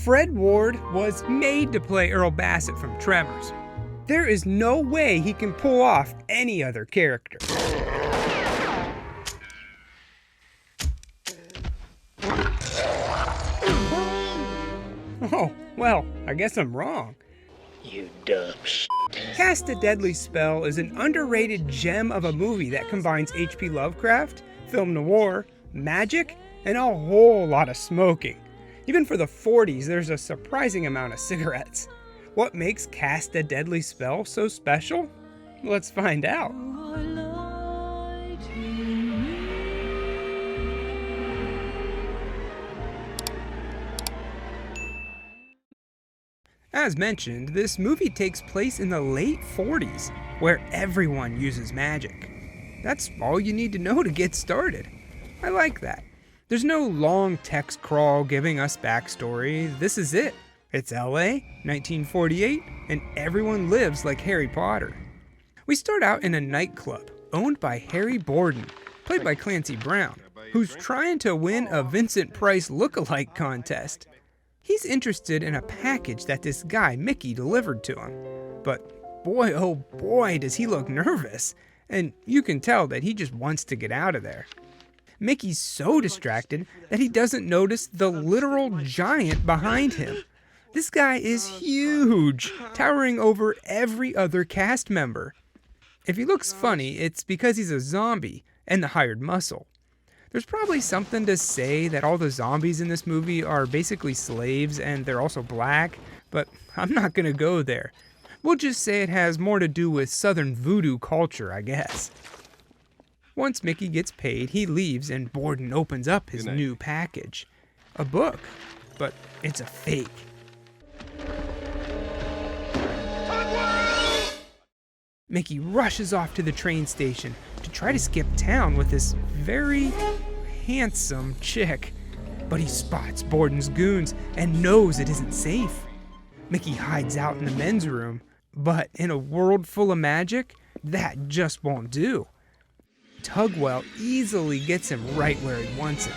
Fred Ward was made to play Earl Bassett from Tremors. There is no way he can pull off any other character. Oh, well, I guess I'm wrong. You dumb shit. Cast a Deadly Spell is an underrated gem of a movie that combines H.P. Lovecraft, film noir, magic, and a whole lot of smoking. Even for the 40s, there's a surprising amount of cigarettes. What makes Cast a Deadly Spell so special? Let's find out. As mentioned, this movie takes place in the late 40s, where everyone uses magic. That's all you need to know to get started. I like that. There's no long text crawl giving us backstory. This is it. It's LA, 1948, and everyone lives like Harry Potter. We start out in a nightclub owned by Harry Borden, played by Clancy Brown, who's trying to win a Vincent Price look-alike contest. He's interested in a package that this guy, Mickey, delivered to him. But boy, oh boy, does he look nervous. And you can tell that he just wants to get out of there. Mickey's so distracted that he doesn't notice the literal giant behind him. This guy is huge, towering over every other cast member. If he looks funny, it's because he's a zombie and the hired muscle. There's probably something to say that all the zombies in this movie are basically slaves and they're also black, but I'm not gonna go there. We'll just say it has more to do with Southern voodoo culture, I guess. Once Mickey gets paid, he leaves and Borden opens up his new package. A book, but it's a fake. Mickey rushes off to the train station to try to skip town with this very handsome chick. But he spots Borden's goons and knows it isn't safe. Mickey hides out in the men's room, but in a world full of magic, that just won't do. Tugwell easily gets him right where he wants it.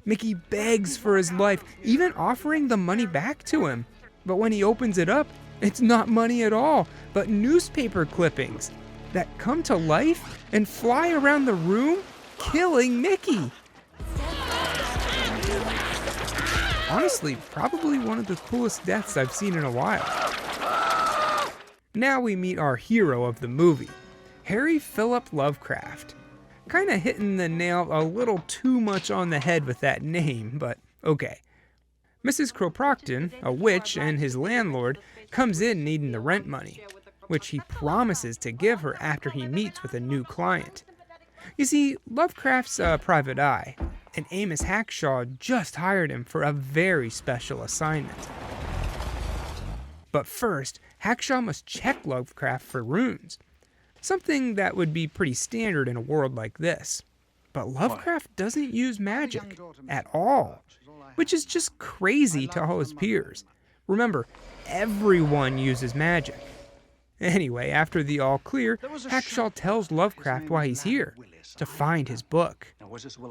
Mickey begs for his life, even offering the money back to him. But when he opens it up, it's not money at all, but newspaper clippings that come to life and fly around the room, killing Mickey. Honestly, probably one of the coolest deaths I've seen in a while. Now we meet our hero of the movie, Harry Philip Lovecraft. Kinda hitting the nail a little too much on the head with that name, but okay. Mrs. Cropocton, a witch, and his landlord comes in needing the rent money, which he promises to give her after he meets with a new client. You see, Lovecraft's a private eye, and Amos Hackshaw just hired him for a very special assignment. But first, Hackshaw must check Lovecraft for runes, something that would be pretty standard in a world like this. But Lovecraft doesn't use magic at all, which is just crazy to all his peers. Remember, everyone uses magic. Anyway, after the all clear, Hackshaw tells Lovecraft why he's here, to find his book.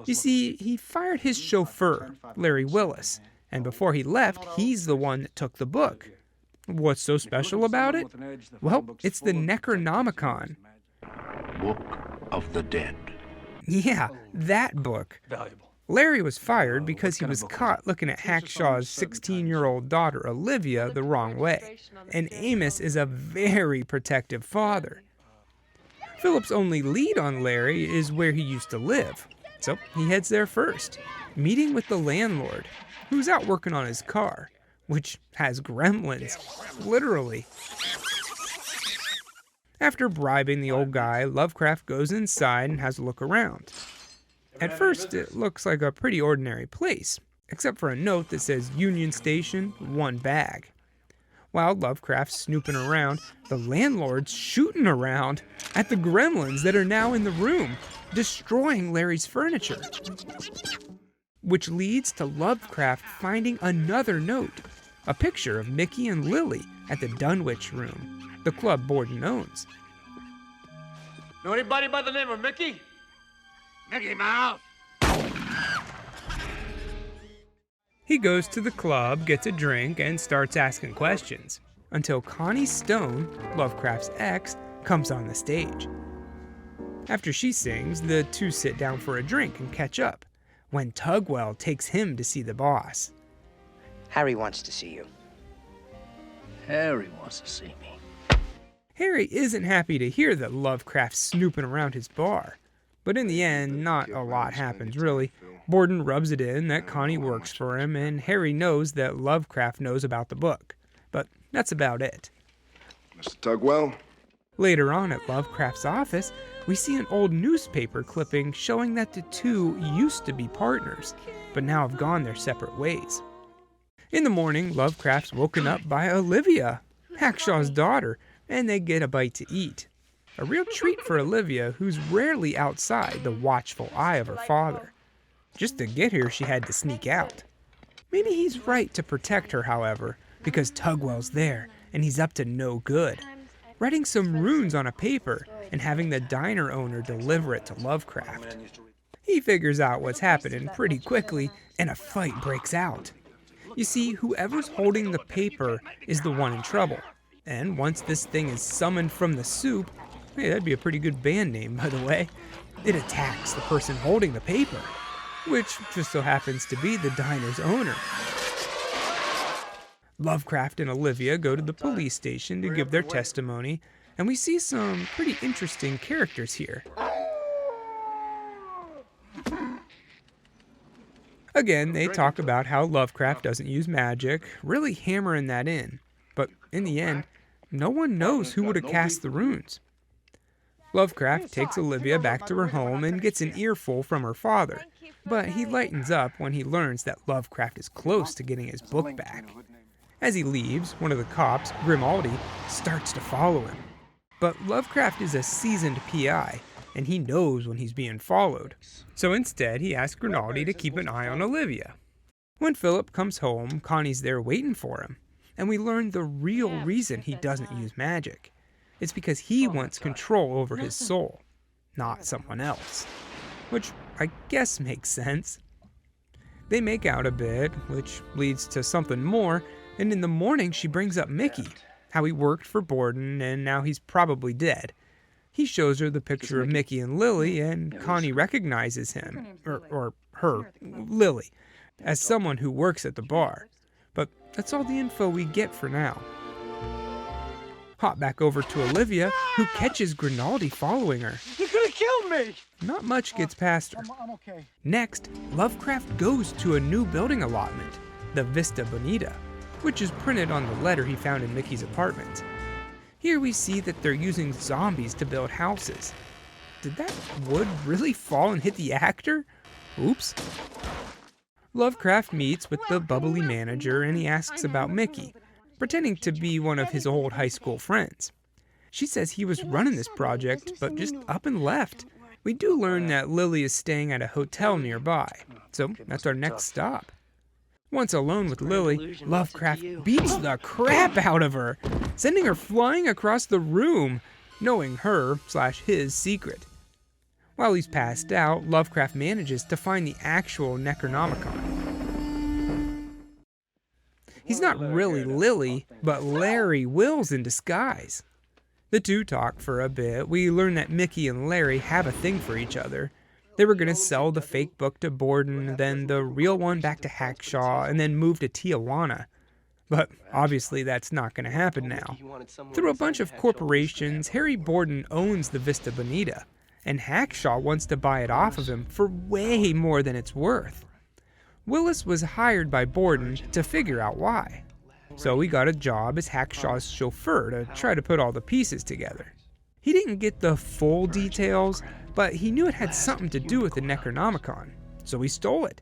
You see, he fired his chauffeur, Larry Willis, and before he left, he's the one that took the book. What's so special about it? Well, it's the Necronomicon. Book of the Dead. Yeah, that book. Larry was fired because he was caught looking at Hackshaw's 16-year-old daughter, Olivia, the wrong way. And Amos is a very protective father. Philip's only lead on Larry is where he used to live. So he heads there first, meeting with the landlord, who's out working on his car, which has gremlins, literally. After bribing the old guy, Lovecraft goes inside and has a look around. At first, it looks like a pretty ordinary place, except for a note that says Union Station, 1 bag. While Lovecraft's snooping around, the landlord's shooting around at the gremlins that are now in the room, destroying Larry's furniture. Which leads to Lovecraft finding another note, a picture of Mickey and Lily at the Dunwich Room, the club Borden owns. Know anybody by the name of Mickey? Mickey Mouse! He goes to the club, gets a drink, and starts asking questions, until Connie Stone, Lovecraft's ex, comes on the stage. After she sings, the two sit down for a drink and catch up, when Tugwell takes him to see the boss. Harry wants to see you. Harry wants to see me. Harry isn't happy to hear that Lovecraft's snooping around his bar, but in the end, not a lot happens really. Borden rubs it in that Connie works for him, and Harry knows that Lovecraft knows about the book, but that's about it. Mr. Tugwell? Later on at Lovecraft's office, we see an old newspaper clipping showing that the two used to be partners, but now have gone their separate ways. In the morning, Lovecraft's woken up by Olivia, Hackshaw's daughter, and they get a bite to eat. A real treat for Olivia, who's rarely outside the watchful eye of her father. Just to get here, she had to sneak out. Maybe he's right to protect her, however, because Tugwell's there, and he's up to no good. Writing some runes on a paper and having the diner owner deliver it to Lovecraft. He figures out what's happening pretty quickly, and a fight breaks out. You see, whoever's holding the paper is the one in trouble. And once this thing is summoned from the soup, hey, that'd be a pretty good band name, by the way, it attacks the person holding the paper, which just so happens to be the diner's owner. Lovecraft and Olivia go to the police station to give their testimony, and we see some pretty interesting characters here. Again, they talk about how Lovecraft doesn't use magic, really hammering that in. But in the end, no one knows who would have cast the runes. Lovecraft takes Olivia back to her home and gets an earful from her father, but he lightens up when he learns that Lovecraft is close to getting his book back. As he leaves, one of the cops, Grimaldi, starts to follow him. But Lovecraft is a seasoned PI, and he knows when he's being followed. So instead, he asks Grimaldi to keep an eye on Olivia. When Philip comes home, Connie's there waiting for him, and we learn the real reason he doesn't use magic. It's because he wants control over his soul, not someone else. Which I guess makes sense. They make out a bit, which leads to something more, and in the morning she brings up Mickey, how he worked for Borden and now he's probably dead. He shows her the picture of Mickey and Lily, and Connie recognizes him, or her, Lily, as someone who works at the bar. But that's all the info we get for now. Hop back over to Olivia, who catches Grimaldi following her. You're gonna kill me! Not much gets past her. I'm okay. Next, Lovecraft goes to a new building allotment, the Vista Bonita, which is printed on the letter he found in Mickey's apartment. Here we see that they're using zombies to build houses. Did that wood really fall and hit the actor? Oops. Lovecraft meets with the bubbly manager and he asks about Mickey, pretending to be one of his old high school friends. She says he was running this project, but just up and left. We do learn that Lily is staying at a hotel nearby, so that's our next stop. Once alone with Lily, Lovecraft beats the crap out of her, sending her flying across the room, knowing her/his secret. While he's passed out, Lovecraft manages to find the actual Necronomicon. He's not really Lily, but Larry Wills in disguise. The two talk for a bit. We learn that Mickey and Larry have a thing for each other. They were going to sell the fake book to Borden, then the real one back to Hackshaw, and then move to Tijuana. But obviously that's not going to happen now. Through a bunch of corporations, Harry Borden owns the Vista Bonita, and Hackshaw wants to buy it off of him for way more than it's worth. Willis was hired by Borden to figure out why. So he got a job as Hackshaw's chauffeur to try to put all the pieces together. He didn't get the full details, but he knew it had something to do with the Necronomicon, so he stole it.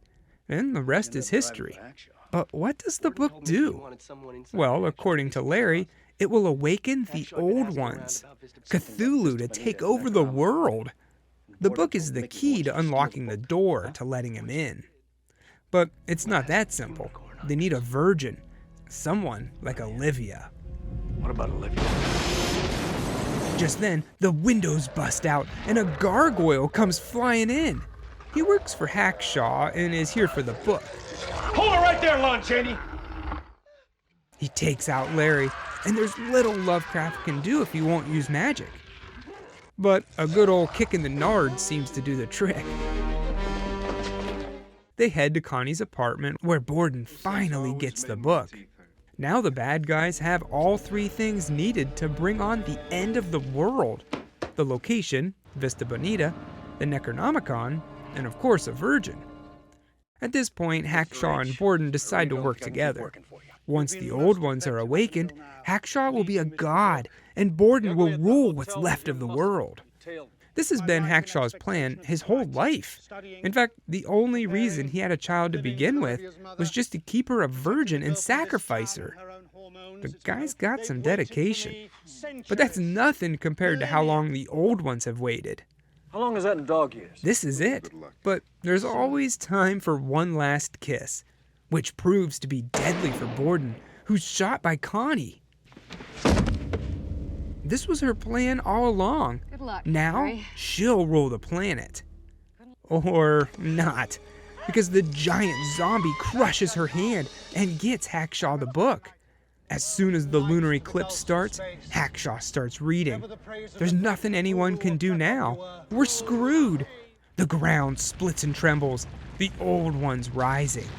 And the rest is history. But what does the book do? Well, according to Larry, it will awaken the old ones, Cthulhu, to take over the world. The book is the key to unlocking the door to letting him in. But it's not that simple. They need a virgin, someone like Olivia. What about Olivia? Just then, the windows bust out and a gargoyle comes flying in. He works for Hackshaw and is here for the book. Hold it right there, Lon Chaney. He takes out Larry, and there's little Lovecraft can do if he won't use magic. But a good old kick in the nards seems to do the trick. They head to Connie's apartment, where Borden finally gets the book. Now the bad guys have all three things needed to bring on the end of the world. The location, Vista Bonita, the Necronomicon, and of course a virgin. At this point, Hackshaw and Borden decide to work together. Once the old ones are awakened, Hackshaw will be a god, and Borden will rule what's left of the world. This has been Hackshaw's plan his whole life. In fact, the only reason he had a child to begin with was just to keep her a virgin and sacrifice her. The guy's got some dedication. But that's nothing compared to how long the old ones have waited. How long is that in dog years? This is it. But there's always time for one last kiss, which proves to be deadly for Borden, who's shot by Connie. This was her plan all along. Good luck, Now, Harry. she'll rule the planet. Or not, because the giant zombie crushes her hand and gets Hackshaw the book. As soon as the lunar eclipse starts, Hackshaw starts reading. There's nothing anyone can do now. We're screwed. The ground splits and trembles, the old one's rising.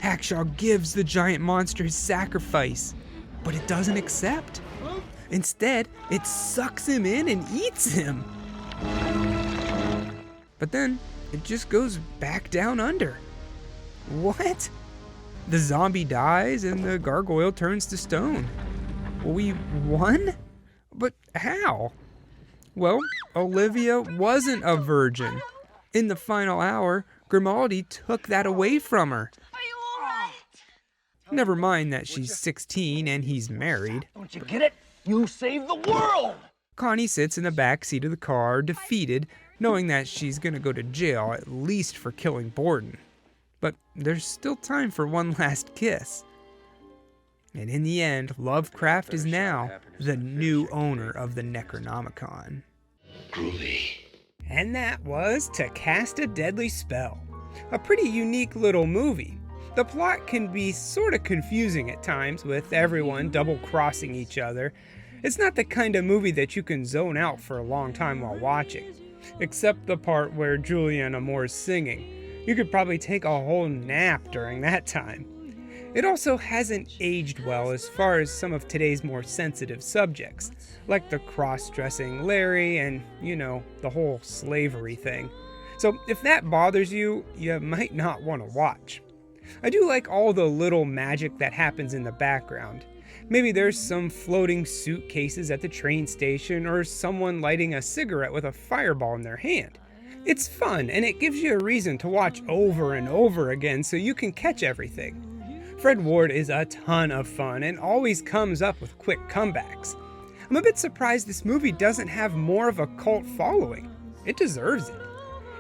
Hackshaw gives the giant monster his sacrifice, but it doesn't accept. Instead, it sucks him in and eats him. But then, it just goes back down under. What? The zombie dies and the gargoyle turns to stone. We won? But how? Well, Olivia wasn't a virgin. In the final hour, Grimaldi took that away from her. Are you all right? Never mind that she's 16 and he's married. Don't you get it? You saved the world! Connie sits in the back seat of the car, defeated, knowing that she's gonna go to jail at least for killing Borden. But there's still time for one last kiss. And in the end, Lovecraft is now the new owner of the Necronomicon. Groovy. And that was To Cast a Deadly Spell. A pretty unique little movie. The plot can be sort of confusing at times, with everyone double-crossing each other. It's not the kind of movie that you can zone out for a long time while watching. Except the part where Julianne Moore's singing. You could probably take a whole nap during that time. It also hasn't aged well as far as some of today's more sensitive subjects, like the cross-dressing Larry and, the whole slavery thing. So if that bothers you, you might not want to watch. I do like all the little magic that happens in the background. Maybe there's some floating suitcases at the train station or someone lighting a cigarette with a fireball in their hand. It's fun, and it gives you a reason to watch over and over again so you can catch everything. Fred Ward is a ton of fun and always comes up with quick comebacks. I'm a bit surprised this movie doesn't have more of a cult following. It deserves it.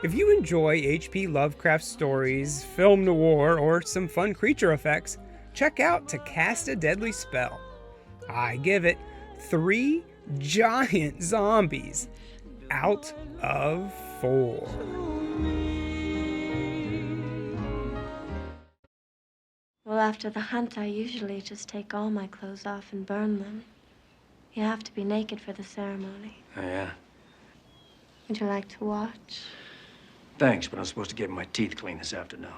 If you enjoy H.P. Lovecraft stories, film noir, or some fun creature effects, check out To Cast a Deadly Spell. I give it 3 giant zombies out of 4. Well, after the hunt, I usually just take all my clothes off and burn them. You have to be naked for the ceremony. Oh, yeah? Would you like to watch? Thanks, but I'm supposed to get my teeth cleaned this afternoon.